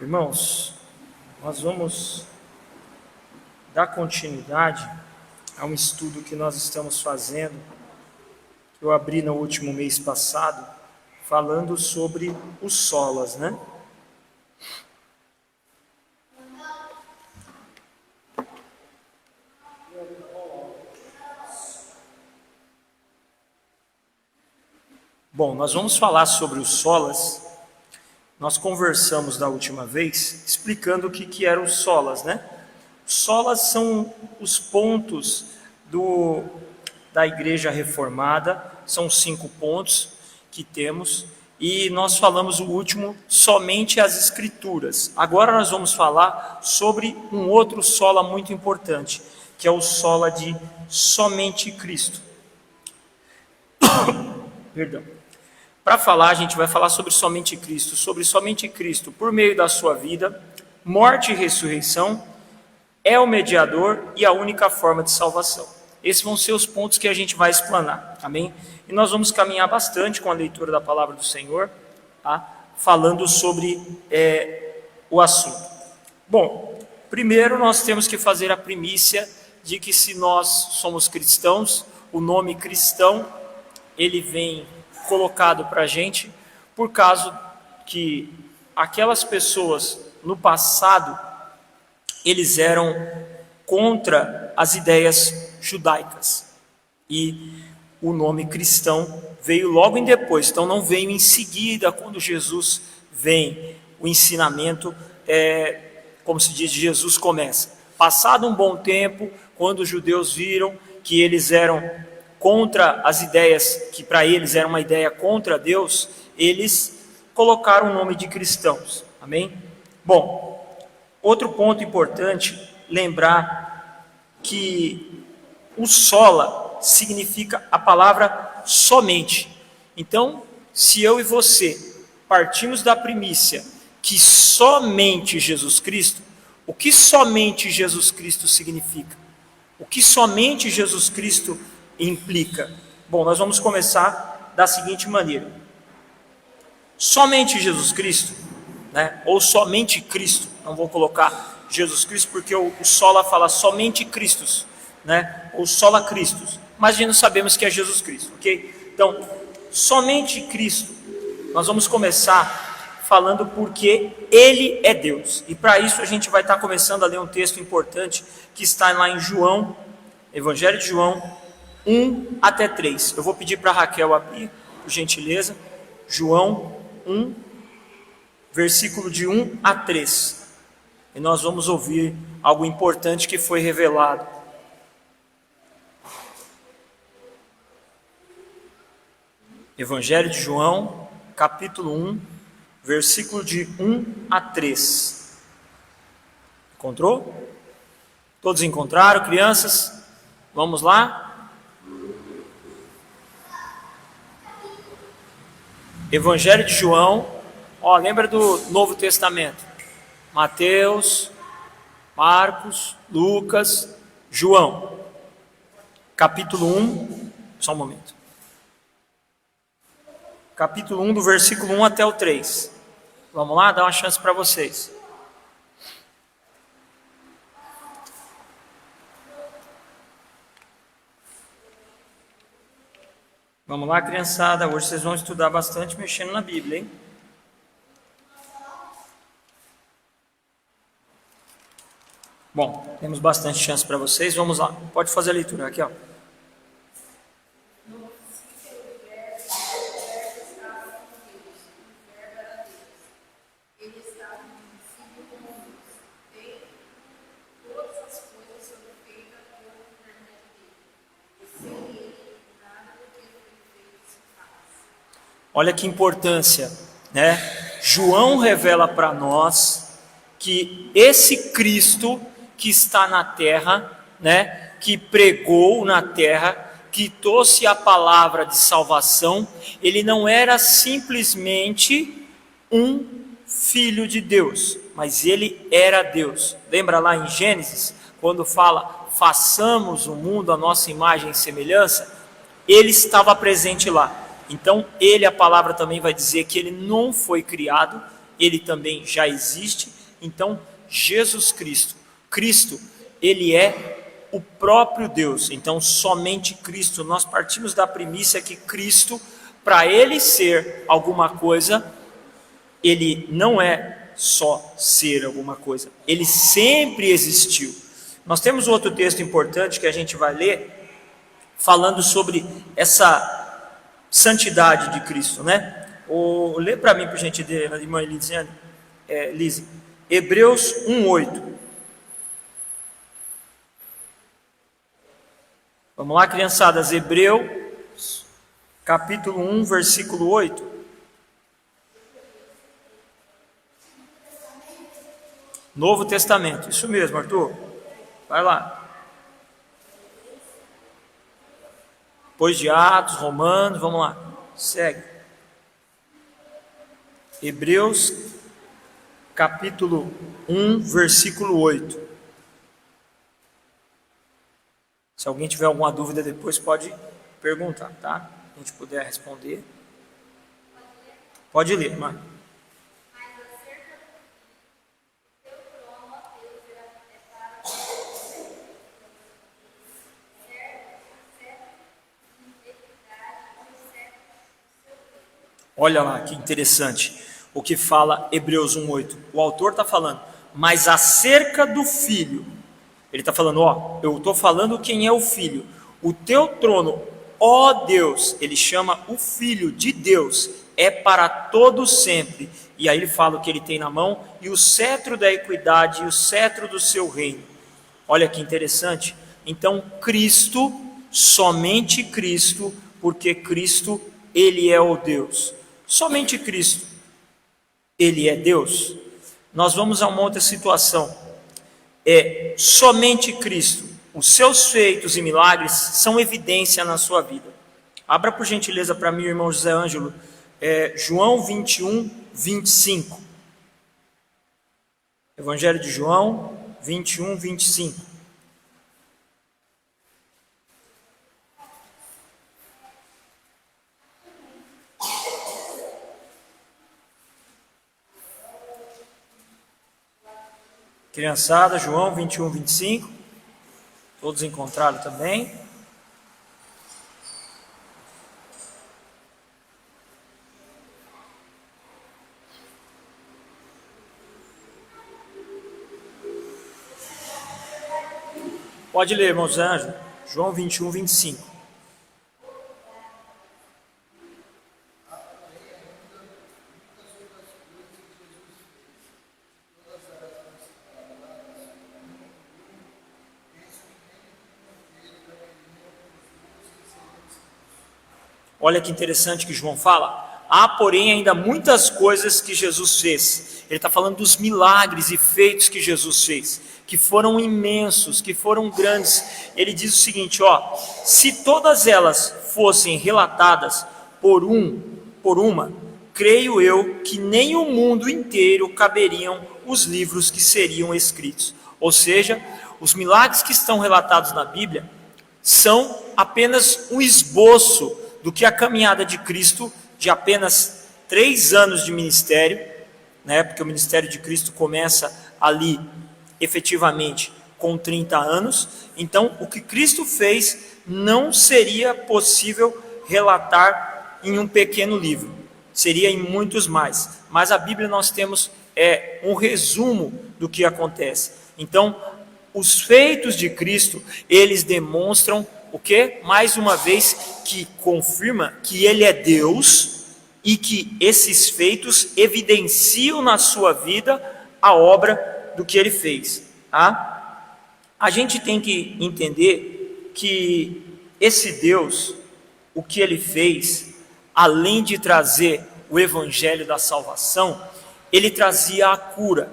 Irmãos, nós vamos dar continuidade a um estudo que nós estamos fazendo, que eu abri no último mês passado, falando sobre os solas, né? Bom, nós vamos falar sobre os solas. Nós conversamos da última vez explicando o que eram os solas, né? Solas são os pontos da Igreja Reformada, são 5 pontos que temos, e nós falamos o último somente as Escrituras. Agora nós vamos falar sobre um outro sola muito importante, que é o sola de somente Cristo. Perdão. Para falar, a gente vai falar sobre somente Cristo por meio da sua vida, morte e ressurreição, é o mediador e a única forma de salvação. Esses vão ser os pontos que a gente vai explanar, amém? E nós vamos caminhar bastante com a leitura da palavra do Senhor, tá? Falando sobre o assunto. Bom, primeiro nós temos que fazer a primícia de que se nós somos cristãos, o nome cristão, ele vem colocado para a gente por causa que aquelas pessoas no passado eles eram contra as ideias judaicas e o nome cristão veio logo em depois, então não veio em seguida quando Jesus vem, o ensinamento como se diz, Jesus começa. Passado um bom tempo, quando os judeus viram que eles eram contra as ideias, que para eles era uma ideia contra Deus, eles colocaram o nome de cristãos, amém? Bom, outro ponto importante, lembrar que o sola significa a palavra somente. Então, se eu e você partimos da primícia que somente Jesus Cristo, o que somente Jesus Cristo significa? O que somente Jesus Cristo implica? Bom, nós vamos começar da seguinte maneira: somente Jesus Cristo, né? Ou somente Cristo, não vou colocar Jesus Cristo porque o sola fala somente Cristo, né? Ou sola Christus, mas nós sabemos que é Jesus Cristo, ok? Então, somente Cristo, nós vamos começar falando porque Ele é Deus, e para isso a gente vai estar começando a ler um texto importante que está lá em João, Evangelho de João 1 até 3. Eu vou pedir para a Raquel abrir, por gentileza, João 1, versículo de 1 a 3. E nós vamos ouvir algo importante que foi revelado. Evangelho de João, capítulo 1, versículo de 1 a 3. Encontrou? Todos encontraram, crianças? Vamos lá? Evangelho de João, lembra do Novo Testamento? Mateus, Marcos, Lucas, João. Capítulo 1, só um momento. Capítulo 1, do versículo 1 até o 3. Vamos lá, dá uma chance para vocês. Vamos lá, criançada, hoje vocês vão estudar bastante mexendo na Bíblia, hein? Bom, temos bastante chance para vocês, vamos lá, pode fazer a leitura aqui, ó. Olha que importância, né? João revela para nós que esse Cristo que está na terra, né? Que pregou na terra, que trouxe a palavra de salvação, ele não era simplesmente um filho de Deus, mas ele era Deus. Lembra lá em Gênesis, quando fala, façamos o mundo à nossa imagem e semelhança? Ele estava presente lá. Então, a palavra também vai dizer que ele não foi criado, ele também já existe. Então, Jesus Cristo, ele é o próprio Deus. Então, somente Cristo. Nós partimos da premissa que Cristo, para ele ser alguma coisa, ele não é só ser alguma coisa, ele sempre existiu. Nós temos outro texto importante que a gente vai ler, falando sobre essa santidade de Cristo, né? Lê para mim, por gentileza, irmã Lise, Hebreus 1:8. Vamos lá, criançadas, Hebreus, capítulo 1, versículo 8. Novo Testamento, isso mesmo, Arthur. Vai lá. Depois de Atos, Romanos, vamos lá. Segue. Hebreus, capítulo 1, versículo 8. Se alguém tiver alguma dúvida depois, pode perguntar, tá? Se a gente puder responder. Pode ler, mano. Olha lá que interessante o que fala Hebreus 1:8. O autor está falando, mas acerca do Filho, ele está falando, eu estou falando quem é o Filho. O teu trono, ó Deus, ele chama o Filho de Deus, é para todo sempre. E aí ele fala o que ele tem na mão, e o cetro da equidade, e o cetro do seu reino. Olha que interessante. Então Cristo, somente Cristo, porque Cristo, ele é o Deus. Somente Cristo, ele é Deus. Nós vamos a uma outra situação. Somente Cristo, os seus feitos e milagres são evidência na sua vida. Abra por gentileza para mim, irmão José Ângelo, João 21, 25. Evangelho de João 21, 25. Criançada, João 21, 25. Todos encontraram também. Pode ler, irmãos Anjos. João 21, 25. Olha que interessante que João fala. Há, porém, ainda muitas coisas que Jesus fez. Ele está falando dos milagres e feitos que Jesus fez, que foram imensos, que foram grandes. Ele diz o seguinte, se todas elas fossem relatadas por uma, creio eu que nem o mundo inteiro caberiam os livros que seriam escritos. Ou seja, os milagres que estão relatados na Bíblia são apenas um esboço do que a caminhada de Cristo, de apenas 3 anos de ministério, né, porque o ministério de Cristo começa ali, efetivamente, com 30 anos. Então, o que Cristo fez não seria possível relatar em um pequeno livro, seria em muitos mais. Mas a Bíblia nós temos um resumo do que acontece. Então, os feitos de Cristo, eles demonstram o que? Mais uma vez, que confirma que ele é Deus e que esses feitos evidenciam na sua vida a obra do que ele fez. Tá? A gente tem que entender que esse Deus, o que ele fez, além de trazer o evangelho da salvação, ele trazia a cura.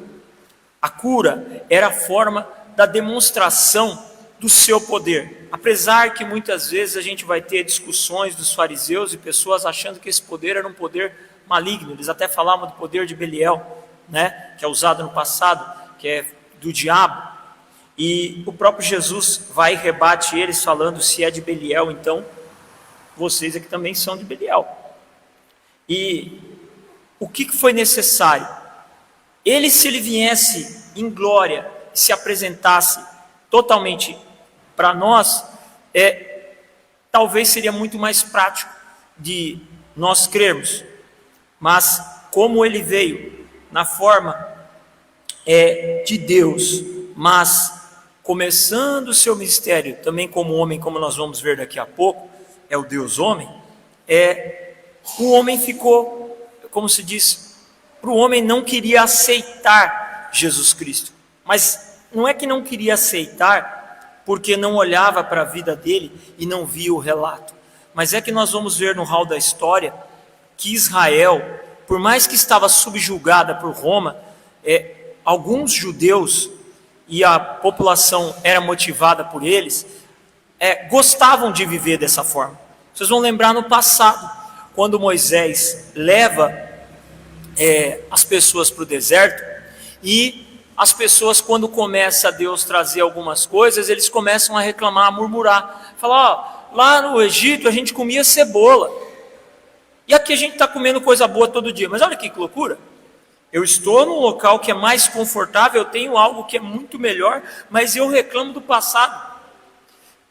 A cura era a forma da demonstração do seu poder. Apesar que muitas vezes a gente vai ter discussões dos fariseus e pessoas achando que esse poder era um poder maligno. Eles até falavam do poder de Belial, né, que é usado no passado, que é do diabo. E o próprio Jesus vai e rebate eles falando, se é de Belial, então vocês aqui também são de Belial. E o que foi necessário? Ele, se ele viesse em glória, se apresentasse totalmente para nós, talvez seria muito mais prático de nós crermos. Mas como ele veio na forma de Deus, mas começando o seu ministério também como homem, como nós vamos ver daqui a pouco, é o Deus homem, o homem ficou, como se diz, para o homem não queria aceitar Jesus Cristo, mas não é que não queria aceitar porque não olhava para a vida dele e não via o relato, mas é que nós vamos ver no hall da história que Israel, por mais que estava subjugada por Roma, alguns judeus, e a população era motivada por eles, gostavam de viver dessa forma. Vocês vão lembrar no passado, quando Moisés leva as pessoas para o deserto, e as pessoas, quando começa Deus trazer algumas coisas, eles começam a reclamar, a murmurar, falar, lá no Egito a gente comia cebola, e aqui a gente está comendo coisa boa todo dia. Mas olha que loucura, eu estou num local que é mais confortável, eu tenho algo que é muito melhor, mas eu reclamo do passado.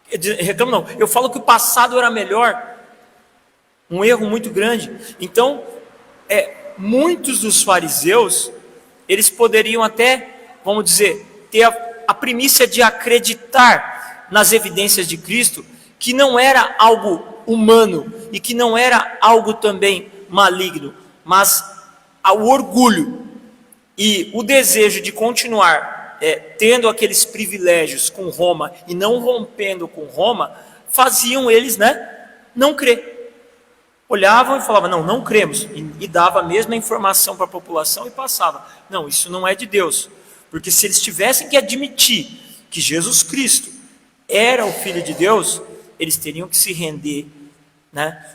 Reclamo não, eu falo que o passado era melhor. Um erro muito grande. Então, muitos dos fariseus, eles poderiam até, vamos dizer, ter a primícia de acreditar nas evidências de Cristo, que não era algo humano e que não era algo também maligno, mas o orgulho e o desejo de continuar tendo aqueles privilégios com Roma e não rompendo com Roma, faziam eles não crer. Olhavam e falavam, não cremos, e dava a mesma informação para a população e passava. Não, isso não é de Deus, porque se eles tivessem que admitir que Jesus Cristo era o Filho de Deus, eles teriam que se render,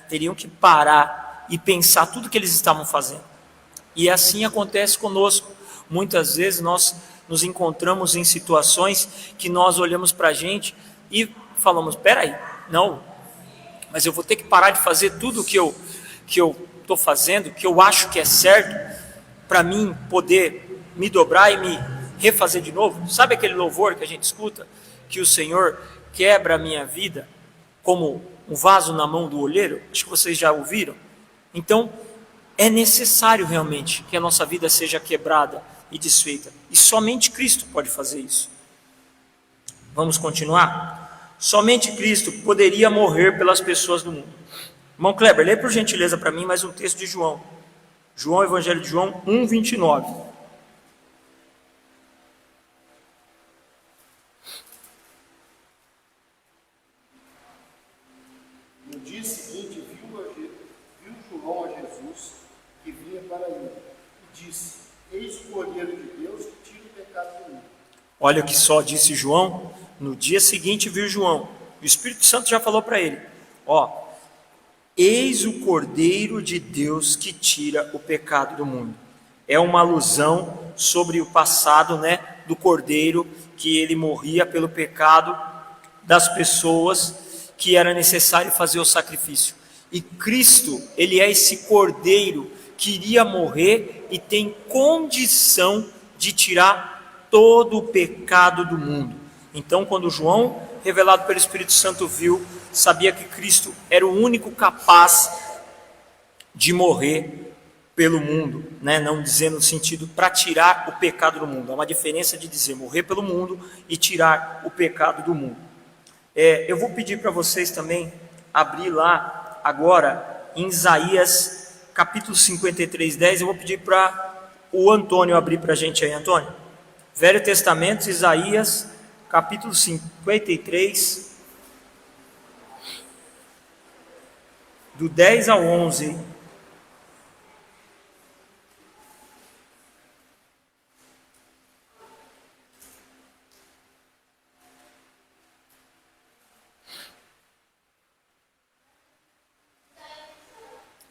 teriam que parar e pensar tudo que eles estavam fazendo. E assim acontece conosco. Muitas vezes nós nos encontramos em situações que nós olhamos para a gente e falamos, espera aí, não, mas eu vou ter que parar de fazer tudo que eu estou fazendo, que eu acho que é certo, para mim poder me dobrar e me refazer de novo. Sabe aquele louvor que a gente escuta? Que o Senhor quebra a minha vida como um vaso na mão do olheiro? Acho que vocês já ouviram. Então, é necessário realmente que a nossa vida seja quebrada e desfeita. E somente Cristo pode fazer isso. Vamos continuar? Somente Cristo poderia morrer pelas pessoas do mundo. Irmão Kleber, lê por gentileza para mim mais um texto de João. João, Evangelho de João 1:29. No dia seguinte, viu João a Jesus que vinha para ele e disse, eis o Cordeiro de Deus que tira o pecado do mundo. Olha o que só disse João. No dia seguinte viu João. O Espírito Santo já falou para ele. Eis o Cordeiro de Deus que tira o pecado do mundo. É uma alusão sobre o passado, do Cordeiro, que ele morria pelo pecado das pessoas, que era necessário fazer o sacrifício. E Cristo, ele é esse Cordeiro que iria morrer e tem condição de tirar todo o pecado do mundo. Então, quando João, revelado pelo Espírito Santo, viu, sabia que Cristo era o único capaz de morrer pelo mundo, não dizendo no sentido para tirar o pecado do mundo. Há uma diferença de dizer morrer pelo mundo e tirar o pecado do mundo. Eu vou pedir para vocês também abrir lá agora em Isaías capítulo 53:10. Eu vou pedir para o Antônio abrir para a gente aí, Antônio. Velho Testamento, Isaías capítulo 53, do 10 ao 11.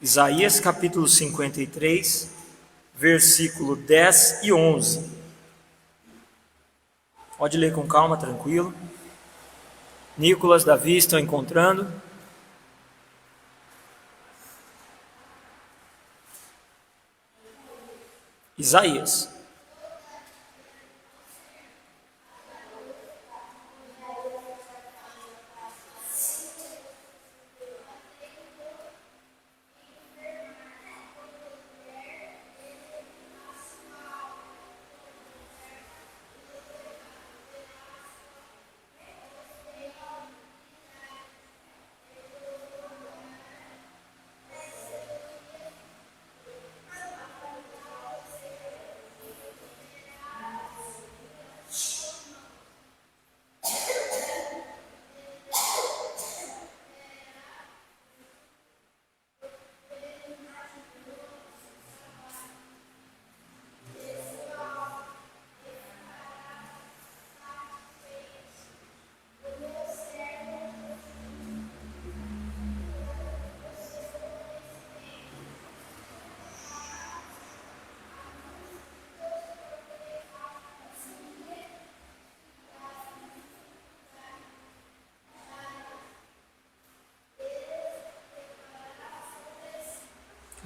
Isaías capítulo 53, versículo 10 e 11. Pode ler com calma, tranquilo. Nicolas, Davi estão encontrando. Isaías.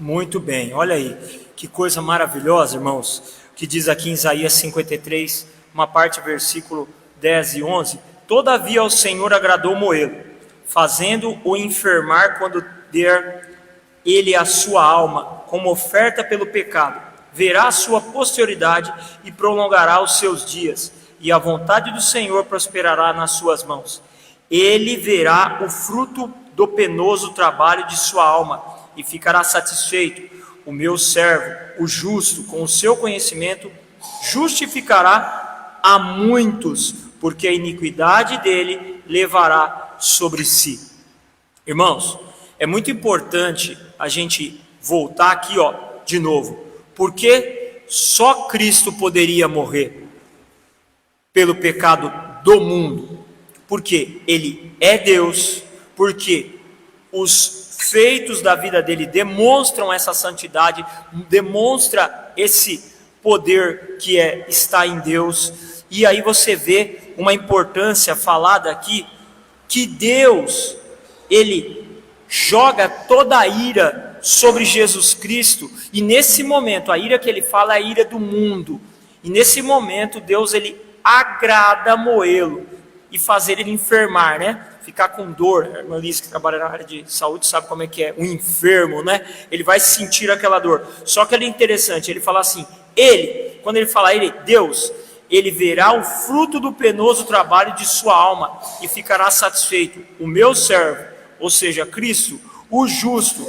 Muito bem, olha aí, que coisa maravilhosa, irmãos, que diz aqui em Isaías 53, uma parte, versículo 10 e 11: todavia ao Senhor agradou moê-lo, fazendo-o enfermar quando der ele a sua alma, como oferta pelo pecado. Verá a sua posteridade e prolongará os seus dias, e a vontade do Senhor prosperará nas suas mãos. Ele verá o fruto do penoso trabalho de sua alma, e ficará satisfeito. O meu servo, o justo, com o seu conhecimento, justificará a muitos, porque a iniquidade dele levará sobre si. Irmãos, é muito importante a gente voltar aqui, de novo, porque só Cristo poderia morrer pelo pecado do mundo, porque Ele é Deus, porque os feitos da vida dele demonstram essa santidade, demonstra esse poder que está em Deus. E aí você vê uma importância falada aqui, que Deus, Ele joga toda a ira sobre Jesus Cristo, e nesse momento, a ira que Ele fala é a ira do mundo, e nesse momento Deus, Ele agrada moê-lo, e fazer ele enfermar, né? Ficar com dor. A irmã Liz, que trabalha na área de saúde, sabe como é que é um enfermo, né? Ele vai sentir aquela dor. Só que ele é interessante, ele fala assim, quando ele fala Deus, ele verá o fruto do penoso trabalho de sua alma e ficará satisfeito. O meu servo, ou seja, Cristo, o justo,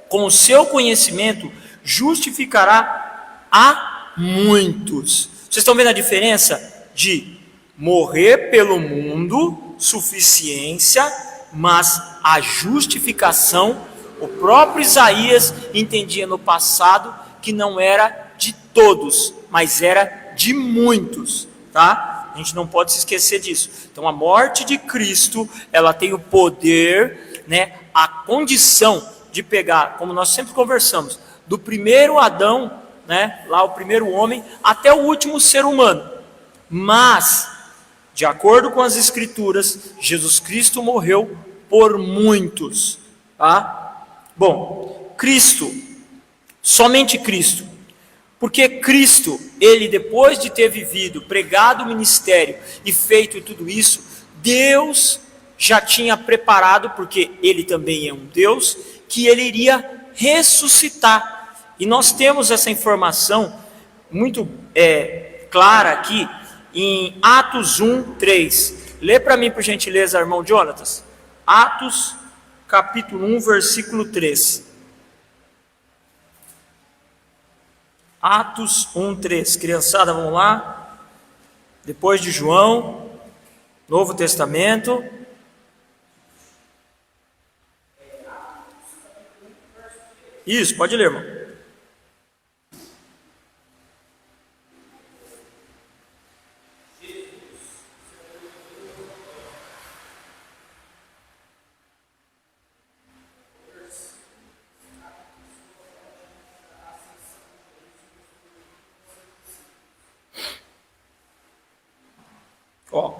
com o seu conhecimento, justificará a muitos. Vocês estão vendo a diferença de morrer pelo mundo, suficiência, mas a justificação, o próprio Isaías entendia no passado que não era de todos, mas era de muitos, tá? A gente não pode se esquecer disso. Então a morte de Cristo, ela tem o poder, né, a condição de pegar, como nós sempre conversamos, do primeiro Adão, né, lá o primeiro homem, até o último ser humano. Mas, de acordo com as Escrituras, Jesus Cristo morreu por muitos, tá? Bom, Cristo, somente Cristo, porque Cristo, ele depois de ter vivido, pregado o ministério e feito tudo isso, Deus já tinha preparado, porque ele também é um Deus, que ele iria ressuscitar. E nós temos essa informação muito clara aqui, em Atos 1, 3. Lê para mim, por gentileza, irmão Jonatas. Atos, capítulo 1, versículo 3. Atos 1, 3. Criançada, vamos lá. Depois de João, Novo Testamento. Isso, pode ler, irmão.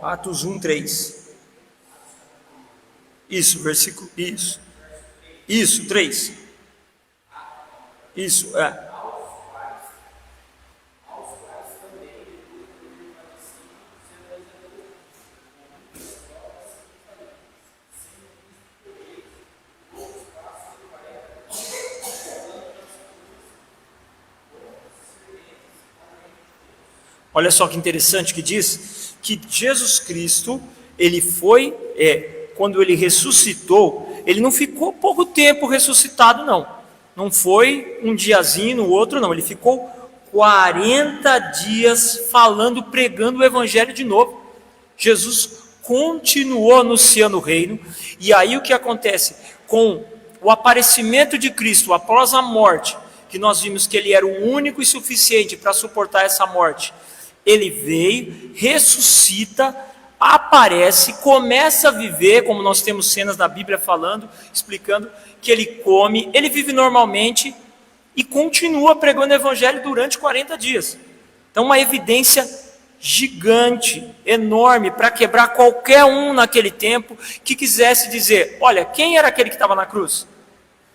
Atos 1, 3. Isso, versículo, isso. Isso, 3. Isso, Olha só que interessante que diz que Jesus Cristo, ele foi, quando ele ressuscitou, ele não ficou pouco tempo ressuscitado, não. Não foi um diazinho no outro, não. Ele ficou 40 dias falando, pregando o evangelho de novo. Jesus continuou anunciando o reino. E aí o que acontece? Com o aparecimento de Cristo após a morte, que nós vimos que ele era o único e suficiente para suportar essa morte, ele veio, ressuscita, aparece, começa a viver, como nós temos cenas da Bíblia falando, explicando que ele come, ele vive normalmente e continua pregando o evangelho durante 40 dias. Então uma evidência gigante, enorme, para quebrar qualquer um naquele tempo que quisesse dizer, olha, quem era aquele que estava na cruz?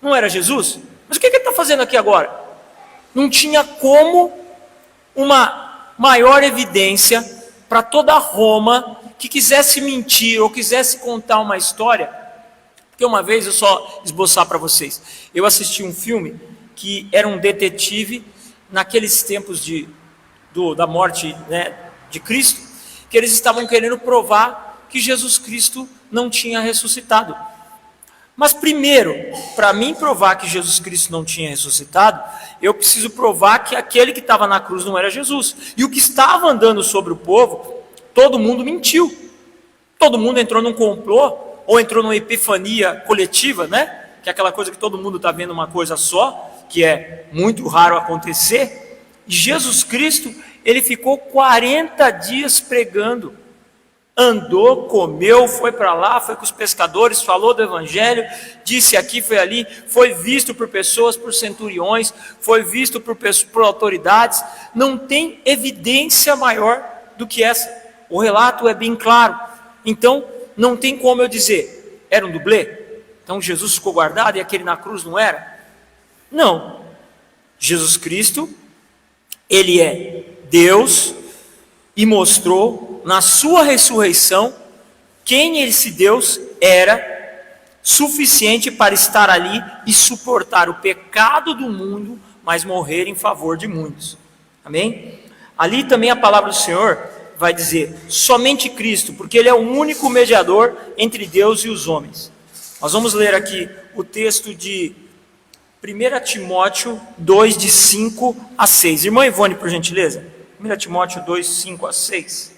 Não era Jesus? Mas o que ele está fazendo aqui agora? Não tinha como uma maior evidência para toda Roma que quisesse mentir ou quisesse contar uma história. Porque uma vez, eu só esboçar para vocês, eu assisti um filme que era um detetive naqueles tempos da morte, né, de Cristo, que eles estavam querendo provar que Jesus Cristo não tinha ressuscitado. Mas primeiro, para mim provar que Jesus Cristo não tinha ressuscitado, eu preciso provar que aquele que estava na cruz não era Jesus. E o que estava andando sobre o povo, todo mundo mentiu. Todo mundo entrou num complô, ou entrou numa epifania coletiva, né? Que é aquela coisa que todo mundo está vendo uma coisa só, que é muito raro acontecer. E Jesus Cristo, ele ficou 40 dias pregando. Andou, comeu, foi para lá, foi com os pescadores, falou do evangelho, disse aqui, foi ali, foi visto por pessoas, por centuriões, foi visto por autoridades. Não tem evidência maior do que essa. O relato é bem claro. Então, não tem como eu dizer, era um dublê? Então Jesus ficou guardado e aquele na cruz não era? Não. Jesus Cristo, ele é Deus e mostrou na sua ressurreição quem esse Deus era, suficiente para estar ali e suportar o pecado do mundo, mas morrer em favor de muitos. Amém? Ali também a palavra do Senhor vai dizer, somente Cristo, porque ele é o único mediador entre Deus e os homens. Nós vamos ler aqui o texto de 1 Timóteo 2, de 5 a 6. Irmã Ivone, por gentileza. 1 Timóteo 2, 5 a 6.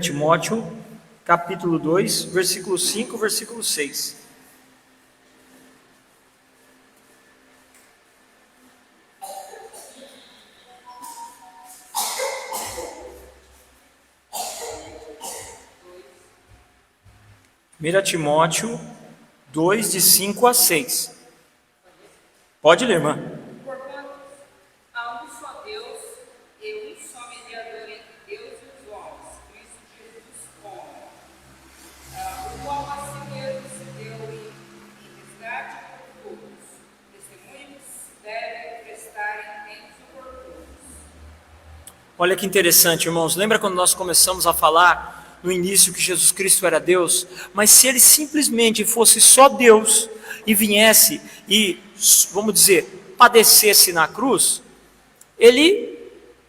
Timóteo, capítulo 2, versículo 5, versículo 6. Timóteo 2, de 5 a 6. Pode ler, irmã. Porquanto há um só Deus e um só mediador entre Deus e os homens, Cristo Jesus homem, o qual a si mesmo se deu em resgate por todos, testemunho que se deve prestar em tempos oportunos. Olha que interessante, irmãos. Lembra quando nós começamos a falar no início que Jesus Cristo era Deus? Mas se ele simplesmente fosse só Deus e viesse e, vamos dizer, padecesse na cruz, ele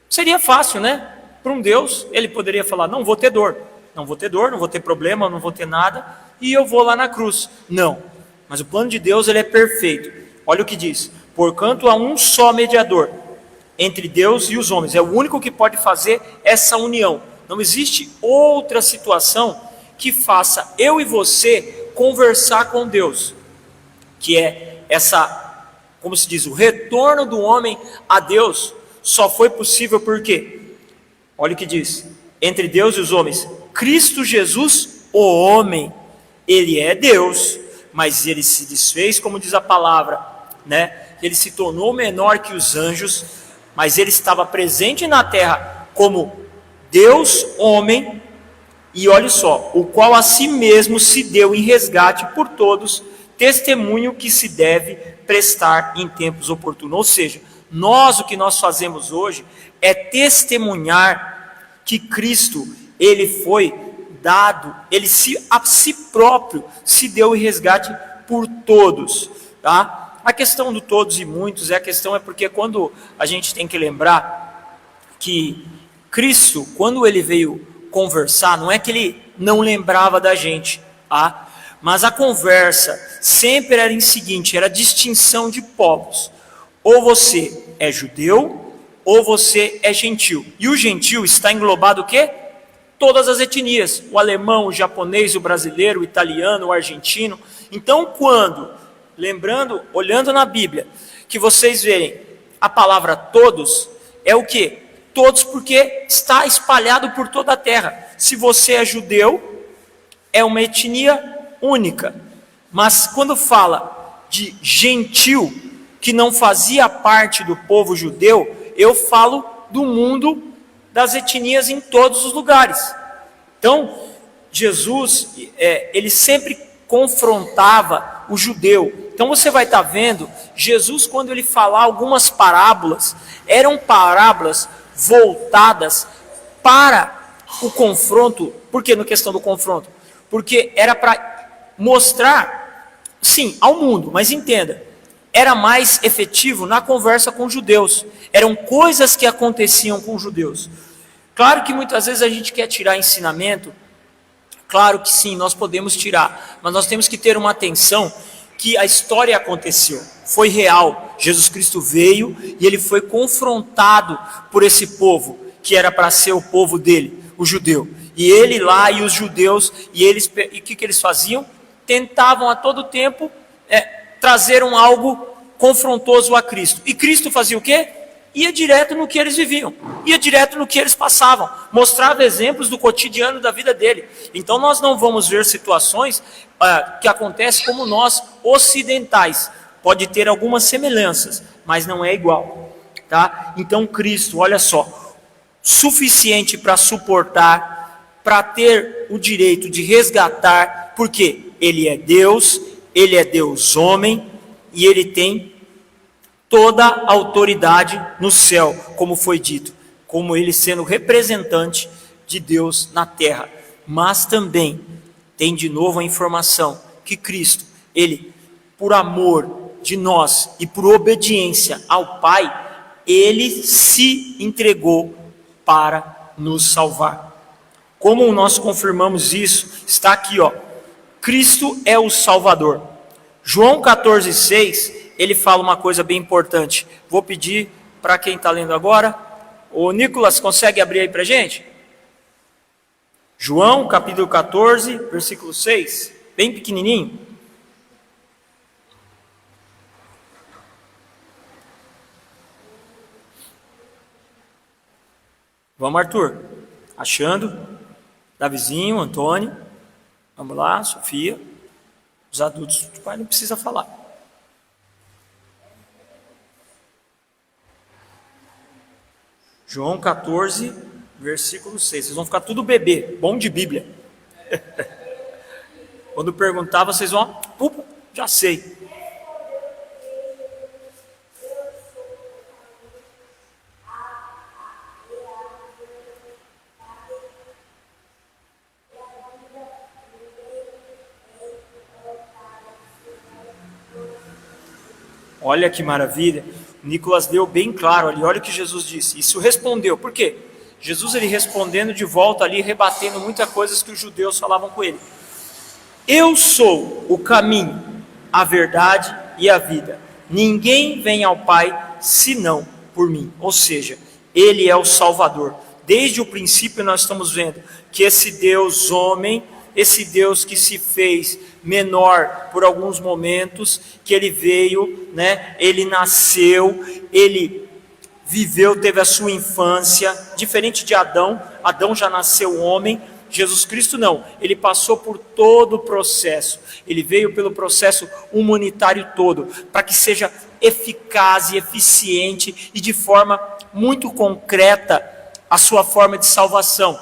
seria fácil, né? Para um Deus, ele poderia falar, não vou ter dor, não vou ter problema, não vou ter nada, e eu vou lá na cruz. Não, mas o plano de Deus, ele é perfeito. Olha o que diz, porquanto há um só mediador entre Deus e os homens, é o único que pode fazer essa união. Não existe outra situação que faça eu e você conversar com Deus, que é essa, como se diz, o retorno do homem a Deus só foi possível por quê? Olha o que diz, entre Deus e os homens, Cristo Jesus, o homem, ele é Deus, mas ele se desfez, como diz a palavra, né? Ele se tornou menor que os anjos, mas ele estava presente na terra como Deus, homem, e olha só, o qual a si mesmo se deu em resgate por todos, testemunho que se deve prestar em tempos oportunos. Ou seja, o que nós fazemos hoje é testemunhar que Cristo, ele foi dado, ele a si próprio se deu em resgate por todos, tá? A questão do todos e muitos, é porque quando a gente tem que lembrar que Cristo, quando ele veio conversar, não é que ele não lembrava da gente, tá? Mas a conversa sempre era em seguinte, era distinção de povos. Ou você é judeu, ou você é gentil. E o gentil está englobado o quê? Todas as etnias, o alemão, o japonês, o brasileiro, o italiano, o argentino. Então quando, lembrando, olhando na Bíblia, que vocês verem a palavra todos, é o quê? Todos, porque está espalhado por toda a terra. Se você é judeu, é uma etnia única. Mas quando fala de gentil, que não fazia parte do povo judeu, eu falo do mundo das etnias em todos os lugares. Então, Jesus, ele sempre confrontava o judeu. Então você vai estar vendo, Jesus, quando ele falar algumas parábolas, eram parábolas voltadas para o confronto. Por que na questão do confronto? Porque era para mostrar, sim, ao mundo, mas entenda, era mais efetivo na conversa com os judeus. Eram coisas que aconteciam com os judeus. Claro que muitas vezes a gente quer tirar ensinamento, claro que sim, nós podemos tirar, mas nós temos que ter uma atenção que a história aconteceu, foi real. Jesus Cristo veio e ele foi confrontado por esse povo, que era para ser o povo dele, o judeu. E ele lá e os judeus, e o que eles faziam? Tentavam a todo tempo trazer algo confrontoso a Cristo. E Cristo fazia o quê? Ia direto no que eles viviam, ia direto no que eles passavam, mostrava exemplos do cotidiano da vida dele. Então nós não vamos ver situações que acontecem como nós ocidentais. Pode ter algumas semelhanças, mas não é igual, tá? Então Cristo, olha só, suficiente para suportar, para ter o direito de resgatar, porque ele é Deus homem, e ele tem toda a autoridade no céu, como foi dito, como ele sendo representante de Deus na terra. Mas também tem de novo a informação que Cristo, ele, por amor de nós e por obediência ao Pai, ele se entregou para nos salvar. Como nós confirmamos isso, está aqui, ó. Cristo é o Salvador. João 14,6, ele fala uma coisa bem importante. Vou pedir para quem está lendo agora. O Nicolas, consegue abrir aí para a gente? João, capítulo 14, versículo 6. Bem pequenininho. Vamos, Arthur. Achando. Davizinho, Antônio. Vamos lá, Sofia. Os adultos, o pai não precisa falar. João 14, versículo 6. Vocês vão ficar tudo bebê, bom de Bíblia. Quando perguntar, vocês vão, já sei. Olha que maravilha. O Nicolas deu bem claro ali, olha o que Jesus disse. Isso respondeu, por quê? Jesus, ele respondendo de volta ali, rebatendo muitas coisas que os judeus falavam com ele. Eu sou o caminho, a verdade e a vida. Ninguém vem ao Pai senão por mim. Ou seja, ele é o Salvador. Desde o princípio nós estamos vendo que esse Deus homem, esse Deus que se fez menor por alguns momentos, que ele veio, né? Ele nasceu, ele viveu, teve a sua infância, diferente de Adão. Adão já nasceu homem, Jesus Cristo não, ele passou por todo o processo, ele veio pelo processo humanitário todo, para que seja eficaz e eficiente e de forma muito concreta a sua forma de salvação.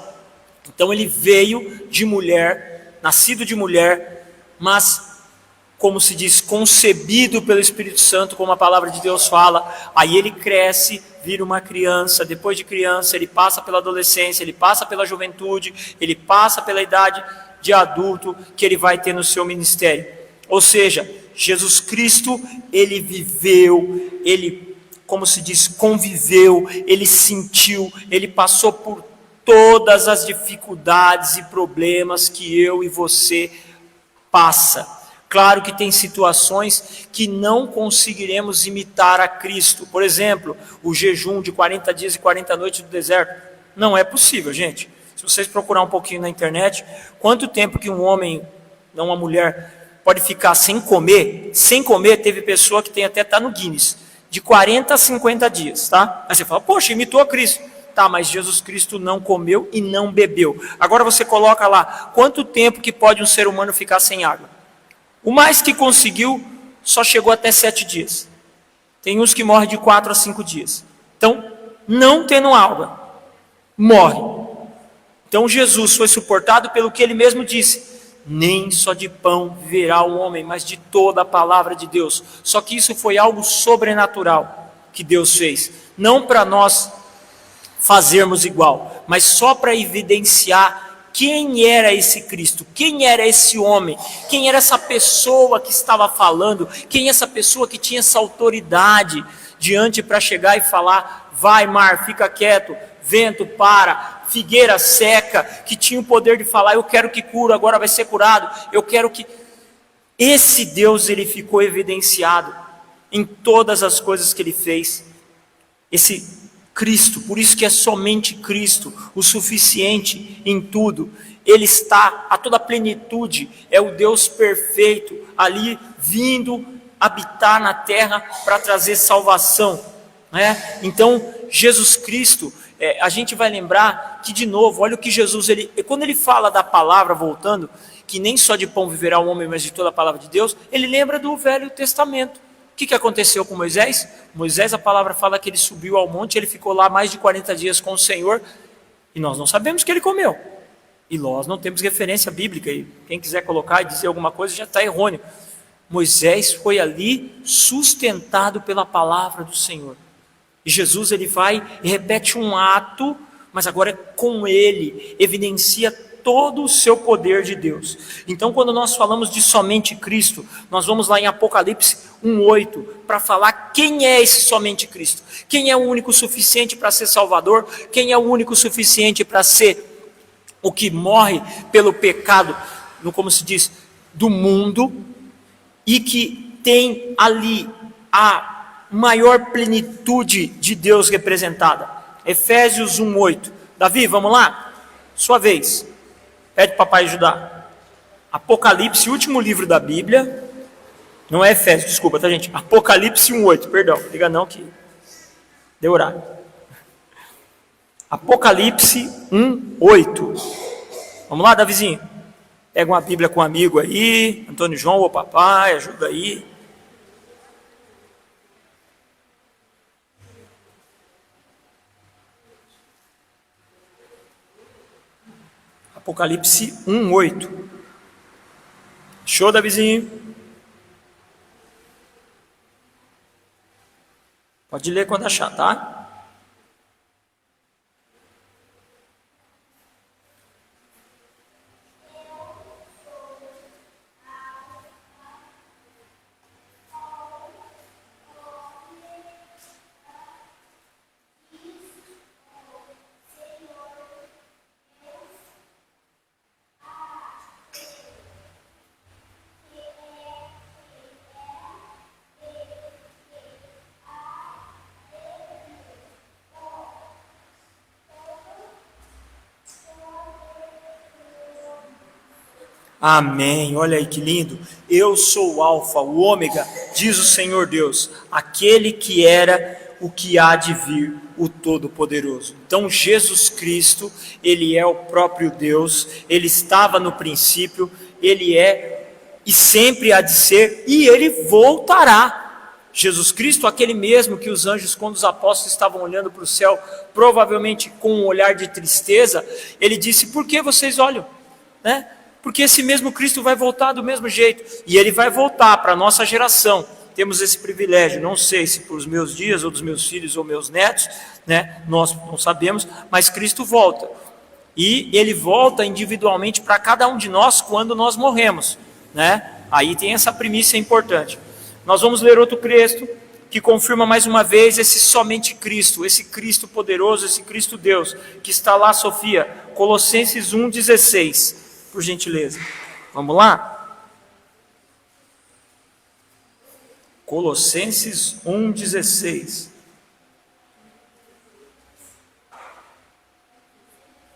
Então ele veio de mulher, nascido de mulher, mas, como se diz, concebido pelo Espírito Santo, como a palavra de Deus fala. Aí ele cresce, vira uma criança, depois de criança ele passa pela adolescência, ele passa pela juventude, ele passa pela idade de adulto que ele vai ter no seu ministério. Ou seja, Jesus Cristo, ele viveu, ele, como se diz, conviveu, ele sentiu, ele passou por todas as dificuldades e problemas que eu e você passa. Claro que tem situações que não conseguiremos imitar a Cristo. Por exemplo, o jejum de 40 dias e 40 noites no deserto. Não é possível, gente. Se vocês procurar um pouquinho na internet, quanto tempo que um homem, não uma mulher, pode ficar sem comer? Sem comer, teve pessoa que tem até, tá no Guinness, de 40 a 50 dias, tá? Aí você fala, poxa, imitou a Cristo. Tá, mas Jesus Cristo não comeu e não bebeu. Agora você coloca lá, quanto tempo que pode um ser humano ficar sem água? O mais que conseguiu, só chegou até 7 dias. Tem uns que morrem de 4 a 5 dias. Então, não tendo água, morre. Então Jesus foi suportado pelo que ele mesmo disse: nem só de pão viverá o homem, mas de toda a palavra de Deus. Só que isso foi algo sobrenatural que Deus fez, não para nós fazermos igual, mas só para evidenciar quem era esse Cristo, quem era esse homem, quem era essa pessoa que estava falando, quem é essa pessoa que tinha essa autoridade diante para chegar e falar: vai mar, fica quieto, vento para, figueira seca, que tinha o poder de falar: eu quero que cura, agora vai ser curado, eu quero que... Esse Deus, ele ficou evidenciado em todas as coisas que ele fez, esse Cristo. Por isso que é somente Cristo, o suficiente em tudo. Ele está a toda plenitude, é o Deus perfeito ali vindo habitar na terra para trazer salvação, né? Então Jesus Cristo, a gente vai lembrar que, de novo, olha o que Jesus, quando ele fala da palavra, voltando, que nem só de pão viverá o homem, mas de toda a palavra de Deus, ele lembra do Velho Testamento. O que aconteceu com Moisés? Moisés, a palavra fala que ele subiu ao monte, ele ficou lá mais de 40 dias com o Senhor, e nós não sabemos o que ele comeu, e nós não temos referência bíblica, e quem quiser colocar e dizer alguma coisa já está errôneo. Moisés foi ali sustentado pela palavra do Senhor, e Jesus, ele vai e repete um ato, mas agora com ele, evidencia todo o seu poder de Deus. Então, quando nós falamos de somente Cristo, nós vamos lá em Apocalipse 1:8, para falar quem é esse somente Cristo, quem é o único suficiente para ser Salvador, quem é o único suficiente para ser o que morre pelo pecado, como se diz, do mundo, e que tem ali a maior plenitude de Deus representada. Efésios 1:8. Davi, vamos lá? Sua vez. Pede para o papai ajudar. Apocalipse, último livro da Bíblia. Não é Efésios, desculpa, tá, gente? Apocalipse 1:8, perdão. Diga não que deu horário. Apocalipse 1:8. Vamos lá, Davizinho? Pega uma Bíblia com um amigo aí. Antônio João ou papai, ajuda aí. Apocalipse 1:8. Show, Davizinho? Pode ler quando achar, tá? Amém, olha aí que lindo. Eu sou o Alfa, o Ômega, diz o Senhor Deus, aquele que era, o que há de vir, o Todo-Poderoso. Então Jesus Cristo, ele é o próprio Deus, ele estava no princípio, ele é e sempre há de ser, e ele voltará. Jesus Cristo, aquele mesmo que os anjos, quando os apóstolos estavam olhando para o céu, provavelmente com um olhar de tristeza, ele disse: por que vocês olham? Né? Porque esse mesmo Cristo vai voltar do mesmo jeito, e ele vai voltar para a nossa geração. Temos esse privilégio, não sei se por os meus dias, ou dos meus filhos, ou meus netos, né? Nós não sabemos, mas Cristo volta, e ele volta individualmente para cada um de nós quando nós morremos, né? Aí tem essa primícia importante. Nós vamos ler outro texto, que confirma mais uma vez esse somente Cristo, esse Cristo poderoso, esse Cristo Deus, que está lá, Sofia, Colossenses 1,16. Por gentileza, vamos lá? Colossenses 1,16.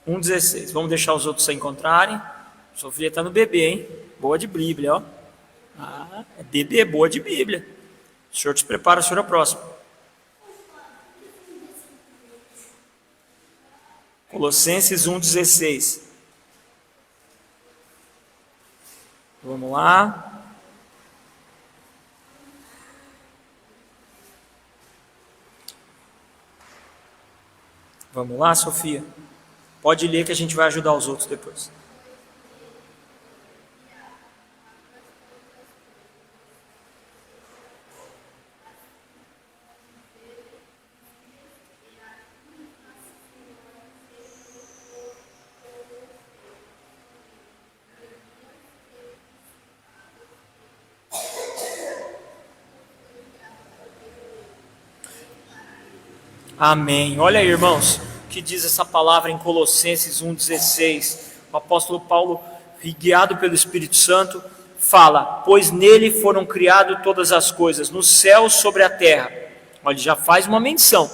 1,16. Vamos deixar os outros se encontrarem. Sofia está no bebê, hein? Boa de Bíblia, ó. Ah, é bebê, boa de Bíblia. O senhor te prepara, o senhor é o próximo. Colossenses 1,16. Vamos lá. Vamos lá, Sofia. Pode ler que a gente vai ajudar os outros depois. Amém. Olha aí, irmãos, o que diz essa palavra em Colossenses 1,16. O apóstolo Paulo, guiado pelo Espírito Santo, fala: pois nele foram criadas todas as coisas, no céu sobre a terra. Olha, ele já faz uma menção.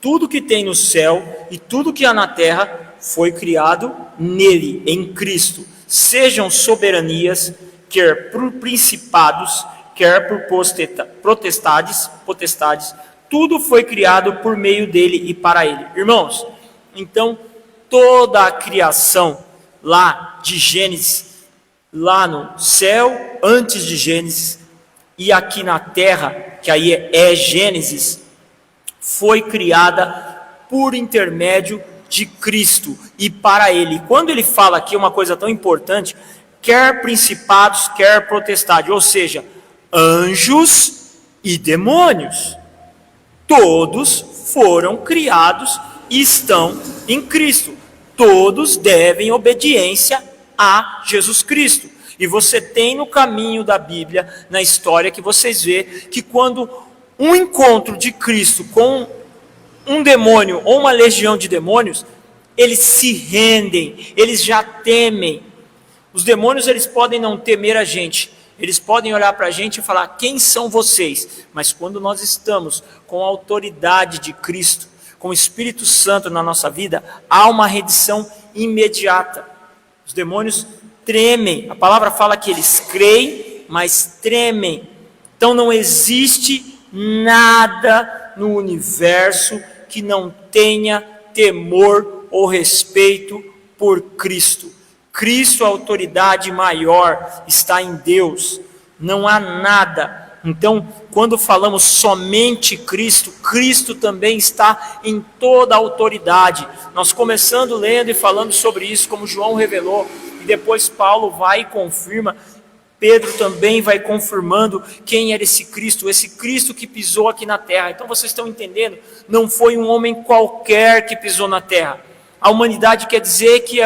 Tudo que tem no céu e tudo que há na terra foi criado nele, em Cristo. Sejam soberanias, quer por principados, quer por potestades, tudo foi criado por meio dele e para ele. Irmãos, então toda a criação lá de Gênesis, lá no céu, antes de Gênesis, e aqui na terra, que aí é Gênesis, foi criada por intermédio de Cristo e para ele. Quando ele fala aqui uma coisa tão importante, quer principados, quer potestade, ou seja, anjos e demônios. Todos foram criados e estão em Cristo. Todos devem obediência a Jesus Cristo. E você tem no caminho da Bíblia, na história, que vocês vê que quando um encontro de Cristo com um demônio ou uma legião de demônios, eles se rendem, eles já temem. Os demônios, eles podem não temer a gente, eles podem olhar para a gente e falar: quem são vocês? Mas quando nós estamos com a autoridade de Cristo, com o Espírito Santo na nossa vida, há uma rendição imediata. Os demônios tremem. A palavra fala que eles creem, mas tremem. Então não existe nada no universo que não tenha temor ou respeito por Cristo. Cristo, a autoridade maior, está em Deus, não há nada. Então, quando falamos somente Cristo, Cristo também está em toda a autoridade. Nós começando lendo e falando sobre isso, como João revelou, e depois Paulo vai e confirma, Pedro também vai confirmando quem era esse Cristo que pisou aqui na terra. Então vocês estão entendendo? Não foi um homem qualquer que pisou na terra. A humanidade quer dizer que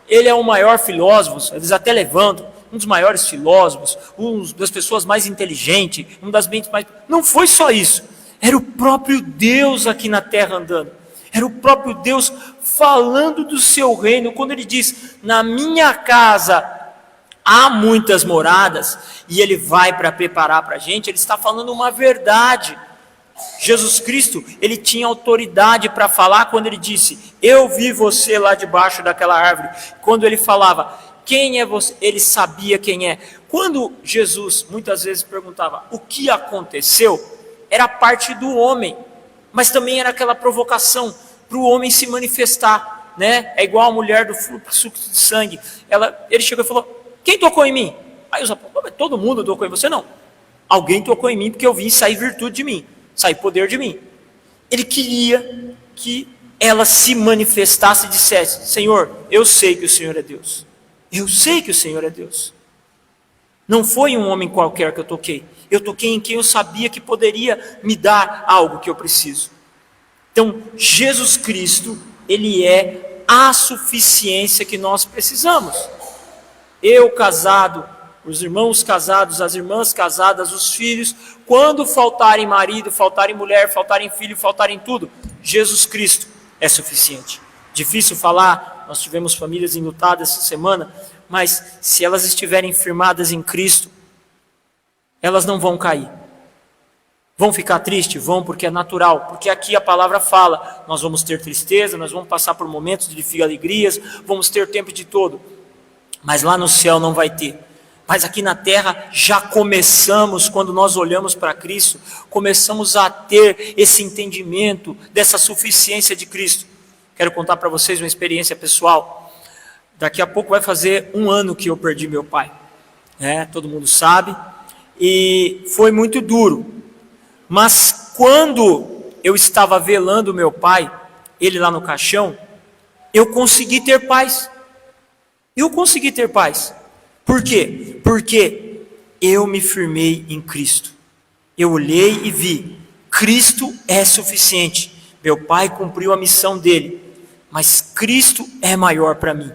ele é o maior filósofo, eles até levantam, um dos maiores filósofos, uma das pessoas mais inteligentes, uma das mentes mais... Não foi só isso, era o próprio Deus aqui na terra andando, era o próprio Deus falando do seu reino, quando ele diz: na minha casa há muitas moradas, e ele vai para preparar para a gente, ele está falando uma verdade. Jesus Cristo, ele tinha autoridade para falar quando ele disse: eu vi você lá debaixo daquela árvore. Quando ele falava: quem é você? Ele sabia quem é. Quando Jesus muitas vezes perguntava o que aconteceu, era parte do homem, mas também era aquela provocação para o homem se manifestar, né? É igual a mulher do fluxo de sangue. Ele chegou e falou: quem tocou em mim? Aí os apóstolos: todo mundo tocou em você? Não, alguém tocou em mim, porque eu vi sair virtude de mim, sair poder de mim. Ele queria que ela se manifestasse e dissesse: Senhor, eu sei que o Senhor é Deus. Eu sei que o Senhor é Deus. Não foi um homem qualquer que eu toquei em quem eu sabia que poderia me dar algo que eu preciso. Então, Jesus Cristo, ele é a suficiência que nós precisamos. Eu casado, os irmãos casados, as irmãs casadas, os filhos, quando faltarem marido, faltarem mulher, faltarem filho, faltarem tudo, Jesus Cristo é suficiente. Difícil falar, nós tivemos famílias enlutadas essa semana, mas se elas estiverem firmadas em Cristo, elas não vão cair. Vão ficar tristes? Vão, porque é natural, porque aqui a palavra fala, nós vamos ter tristeza, nós vamos passar por momentos de alegrias, vamos ter tempo de todo, mas lá no céu não vai ter. Mas aqui na terra já começamos, quando nós olhamos para Cristo, começamos a ter esse entendimento dessa suficiência de Cristo. Quero contar para vocês uma experiência pessoal. Daqui a pouco vai fazer 1 ano que eu perdi meu pai, todo mundo sabe, e foi muito duro. Mas quando eu estava velando meu pai, ele lá no caixão, eu consegui ter paz. Eu consegui ter paz. Por quê? Porque eu me firmei em Cristo. Eu olhei e vi, Cristo é suficiente. Meu pai cumpriu a missão dele, mas Cristo é maior para mim.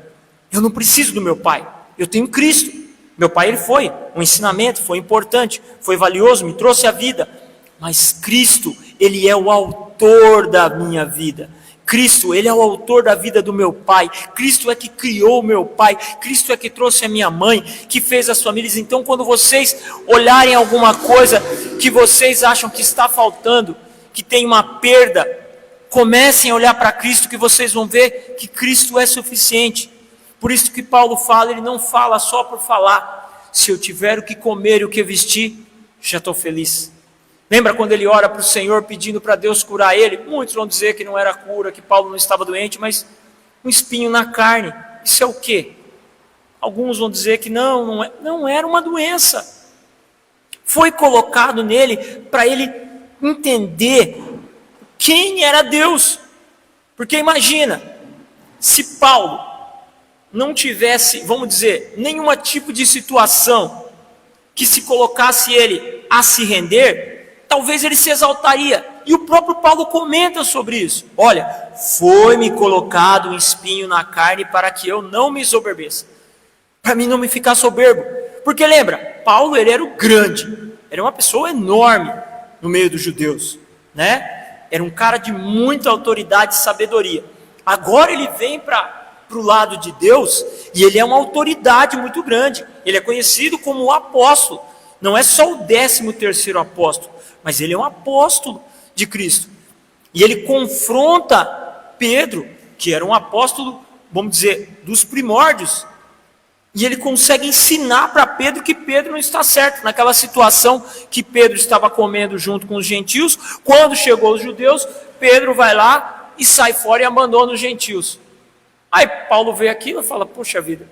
Eu não preciso do meu pai, eu tenho Cristo. Meu pai, ele foi um ensinamento, foi importante, foi valioso, me trouxe a vida. Mas Cristo, ele é o autor da minha vida. Cristo, ele é o autor da vida do meu pai. Cristo é que criou o meu pai. Cristo é que trouxe a minha mãe, que fez as famílias. Então, quando vocês olharem alguma coisa que vocês acham que está faltando, que tem uma perda, comecem a olhar para Cristo, que vocês vão ver que Cristo é suficiente. Por isso que Paulo fala, ele não fala só por falar. Se eu tiver o que comer e o que vestir, já estou feliz. Lembra quando ele ora para o Senhor pedindo para Deus curar ele? Muitos vão dizer que não era cura, que Paulo não estava doente, mas um espinho na carne, isso é o quê? Alguns vão dizer que não era uma doença. Foi colocado nele para ele entender quem era Deus. Porque imagina, se Paulo não tivesse, vamos dizer, nenhum tipo de situação que se colocasse ele a se render, talvez ele se exaltaria. E o próprio Paulo comenta sobre isso. Olha, foi-me colocado um espinho na carne para que eu não me soberbeça. Para mim não me ficar soberbo. Porque lembra, Paulo ele era o grande. Era uma pessoa enorme no meio dos judeus. Né? Era um cara de muita autoridade e sabedoria. Agora ele vem para o lado de Deus e ele é uma autoridade muito grande. Ele é conhecido como o apóstolo. Não é só o 13º apóstolo, mas ele é um apóstolo de Cristo. E ele confronta Pedro, que era um apóstolo, vamos dizer, dos primórdios. E ele consegue ensinar para Pedro que Pedro não está certo. Naquela situação que Pedro estava comendo junto com os gentios, quando chegou os judeus, Pedro vai lá e sai fora e abandona os gentios. Aí Paulo vê aquilo e fala, poxa vida,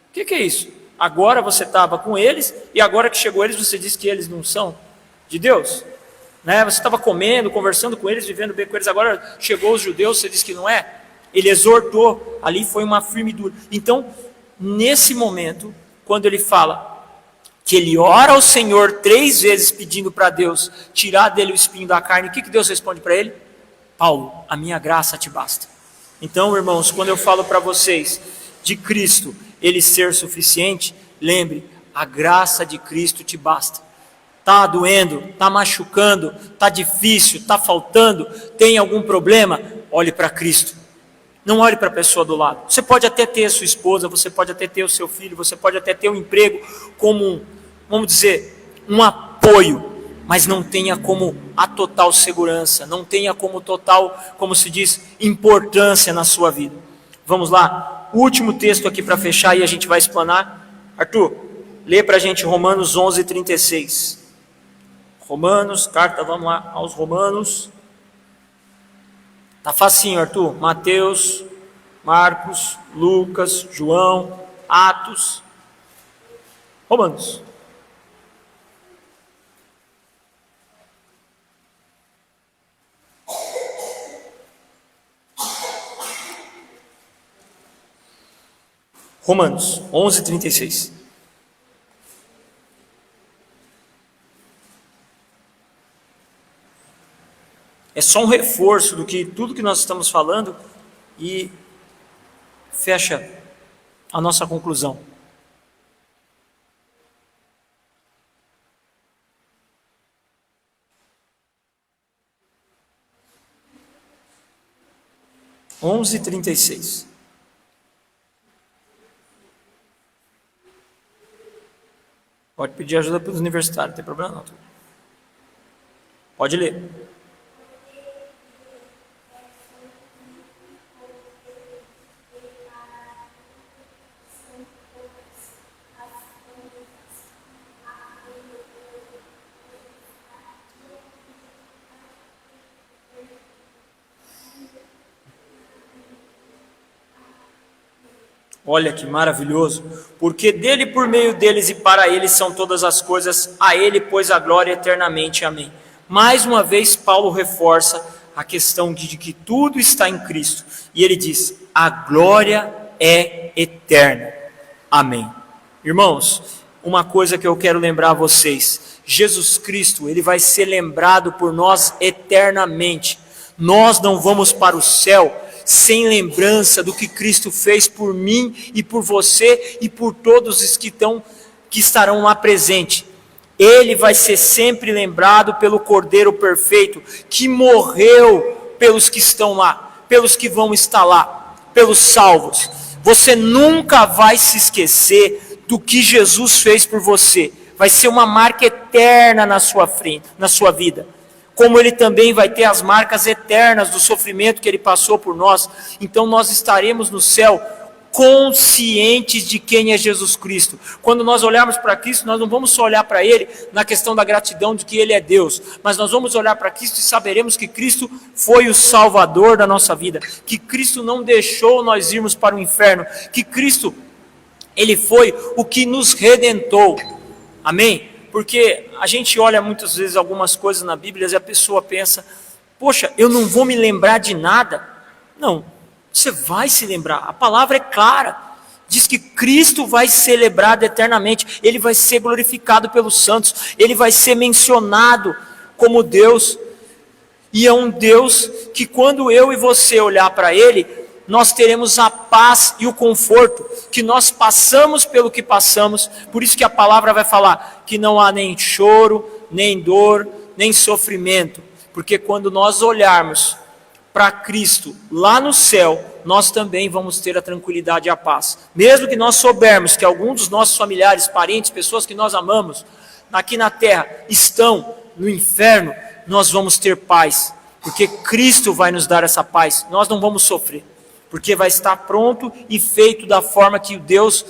o que é isso? Agora você estava com eles, e agora que chegou eles, você diz que eles não são de Deus? Né? Você estava comendo, conversando com eles, vivendo bem com eles, agora chegou os judeus, você diz que não é? Ele exortou, ali foi uma firmidura. Então, nesse momento, quando ele fala que ele ora ao Senhor 3 vezes pedindo para Deus tirar dele o espinho da carne, o que Deus responde para ele? Paulo, a minha graça te basta. Então, irmãos, quando eu falo para vocês de Cristo, ele ser suficiente, lembre, a graça de Cristo te basta. Está doendo, está machucando, está difícil, está faltando, tem algum problema? Olhe para Cristo. Não olhe para a pessoa do lado. Você pode até ter a sua esposa, você pode até ter o seu filho, você pode até ter um emprego como, vamos dizer, um apoio, mas não tenha como a total segurança, não tenha como total, como se diz, importância na sua vida. Vamos lá. O último texto aqui para fechar e a gente vai explanar. Arthur, lê para a gente Romanos 11:36. Romanos, carta, vamos lá, aos Romanos. Tá facinho, Arthur. Mateus, Marcos, Lucas, João, Atos, Romanos. Romanos 11:36. É só um reforço do que tudo que nós estamos falando e fecha a nossa conclusão. Onze 36. Pode pedir ajuda para os universitários, não tem problema não. Pode ler. Olha que maravilhoso, porque dele, por meio deles e para eles são todas as coisas, a ele pois a glória eternamente, amém. Mais uma vez Paulo reforça a questão de que tudo está em Cristo. E ele diz: a glória é eterna. Amém. Irmãos, uma coisa que eu quero lembrar a vocês: Jesus Cristo, ele vai ser lembrado por nós eternamente. Nós não vamos para o céu sem lembrança do que Cristo fez por mim e por você e por todos os que estarão lá presentes. Ele vai ser sempre lembrado pelo Cordeiro perfeito, que morreu pelos que estão lá, pelos que vão estar lá, pelos salvos. Você nunca vai se esquecer do que Jesus fez por você. Vai ser uma marca eterna na sua frente, na sua vida. Como ele também vai ter as marcas eternas do sofrimento que ele passou por nós. Então nós estaremos no céu conscientes de quem é Jesus Cristo. Quando nós olharmos para Cristo, nós não vamos só olhar para Ele na questão da gratidão de que Ele é Deus, mas nós vamos olhar para Cristo e saberemos que Cristo foi o Salvador da nossa vida, que Cristo não deixou nós irmos para o inferno, que Cristo, Ele foi o que nos redentou. Amém? Porque a gente olha muitas vezes algumas coisas na Bíblia e a pessoa pensa: poxa, eu não vou me lembrar de nada. Não, você vai se lembrar. A palavra é clara. Diz que Cristo vai ser celebrado eternamente. Ele vai ser glorificado pelos santos. Ele vai ser mencionado como Deus. E é um Deus que, quando eu e você olhar para Ele, nós teremos a paz e o conforto, que nós passamos pelo que passamos. Por isso que a palavra vai falar que não há nem choro, nem dor, nem sofrimento. Porque quando nós olharmos para Cristo lá no céu, nós também vamos ter a tranquilidade e a paz. Mesmo que nós soubermos que alguns dos nossos familiares, parentes, pessoas que nós amamos, aqui na terra, estão no inferno, nós vamos ter paz. Porque Cristo vai nos dar essa paz. Nós não vamos sofrer. Porque vai estar pronto e feito da forma que o Deus,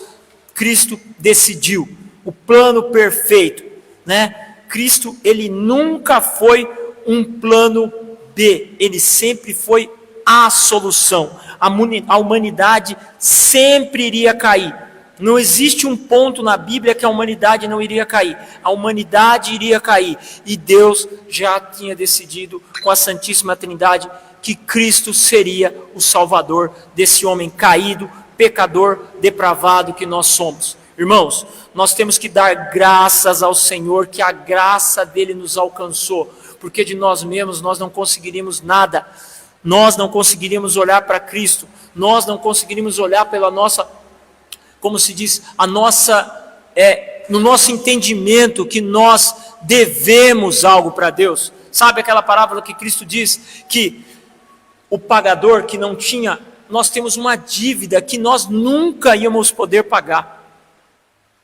Cristo, decidiu. O plano perfeito, né? Cristo, ele nunca foi um plano B, ele sempre foi a solução. A humanidade sempre iria cair. Não existe um ponto na Bíblia que a humanidade não iria cair. A humanidade iria cair. E Deus já tinha decidido com a Santíssima Trindade que Cristo seria o Salvador desse homem caído, pecador, depravado que nós somos. Irmãos, nós temos que dar graças ao Senhor que a graça dele nos alcançou, porque de nós mesmos nós não conseguiríamos nada. Nós não conseguiríamos olhar para Cristo, nós não conseguiríamos olhar pela nossa, como se diz, no nosso entendimento que nós devemos algo para Deus. Sabe aquela parábola que Cristo diz que o pagador que não tinha, nós temos uma dívida que nós nunca íamos poder pagar.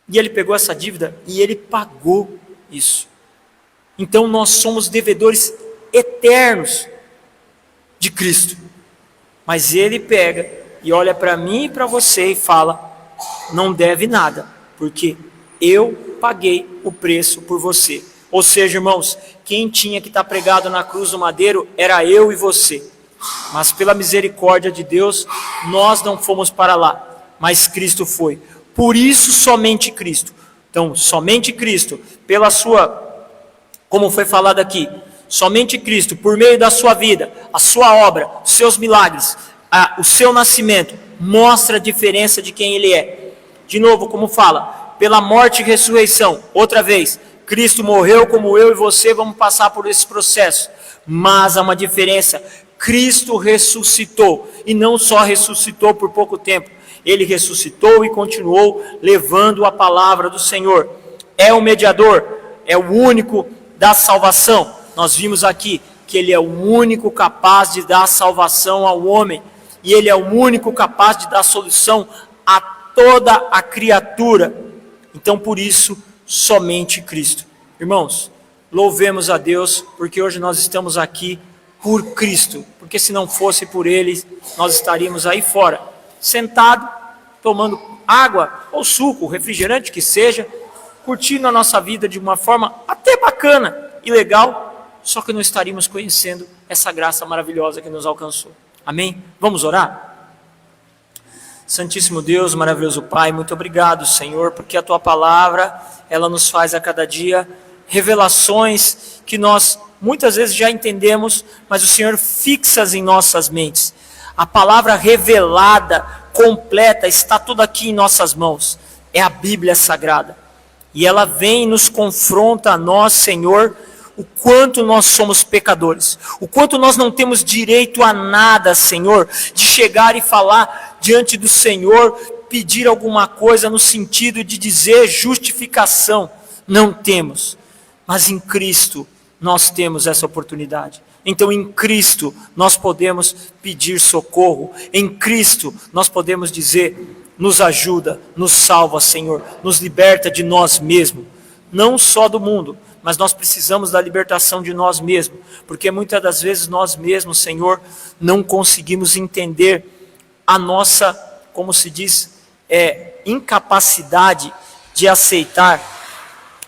E ele pegou essa dívida e ele pagou isso. Então nós somos devedores eternos de Cristo. Mas ele pega e olha para mim e para você e fala: não deve nada, porque eu paguei o preço por você. Ou seja, irmãos, quem tinha que estar pregado na cruz do madeiro era eu e você. Mas pela misericórdia de Deus, nós não fomos para lá, mas Cristo foi. Por isso, somente Cristo. Então, somente Cristo, pela sua, como foi falado aqui, somente Cristo, por meio da sua vida, a sua obra, os seus milagres, o seu nascimento, mostra a diferença de quem Ele é. De novo, como fala, pela morte e ressurreição, outra vez, Cristo morreu como eu e você vamos passar por esse processo. Mas há uma diferença. Cristo ressuscitou, e não só ressuscitou por pouco tempo, Ele ressuscitou e continuou levando a palavra do Senhor. É o mediador, é o único da salvação. Nós vimos aqui que Ele é o único capaz de dar salvação ao homem, e Ele é o único capaz de dar solução a toda a criatura. Então, por isso, somente Cristo. Irmãos, louvemos a Deus, porque hoje nós estamos aqui por Cristo, porque se não fosse por Ele, nós estaríamos aí fora, sentado, tomando água, ou suco, refrigerante que seja, curtindo a nossa vida de uma forma até bacana e legal, só que não estaríamos conhecendo essa graça maravilhosa que nos alcançou. Amém? Vamos orar? Santíssimo Deus, maravilhoso Pai, muito obrigado, Senhor, porque a Tua palavra, ela nos faz a cada dia revelações que nós muitas vezes já entendemos, mas o Senhor fixa em nossas mentes. A palavra revelada, completa, está tudo aqui em nossas mãos. É a Bíblia Sagrada. E ela vem e nos confronta a nós, Senhor, o quanto nós somos pecadores. O quanto nós não temos direito a nada, Senhor, de chegar e falar diante do Senhor, pedir alguma coisa no sentido de dizer justificação. Não temos. Mas em Cristo nós temos essa oportunidade. Então em Cristo nós podemos pedir socorro. Em Cristo nós podemos dizer: nos ajuda, nos salva, Senhor, nos liberta de nós mesmos. Não só do mundo, mas nós precisamos da libertação de nós mesmos. Porque muitas das vezes nós mesmos, Senhor, não conseguimos entender a nossa, como se diz, incapacidade de aceitar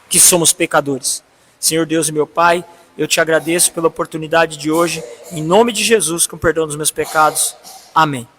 que somos pecadores. Senhor Deus e meu Pai, eu te agradeço pela oportunidade de hoje, em nome de Jesus, com perdão dos meus pecados. Amém.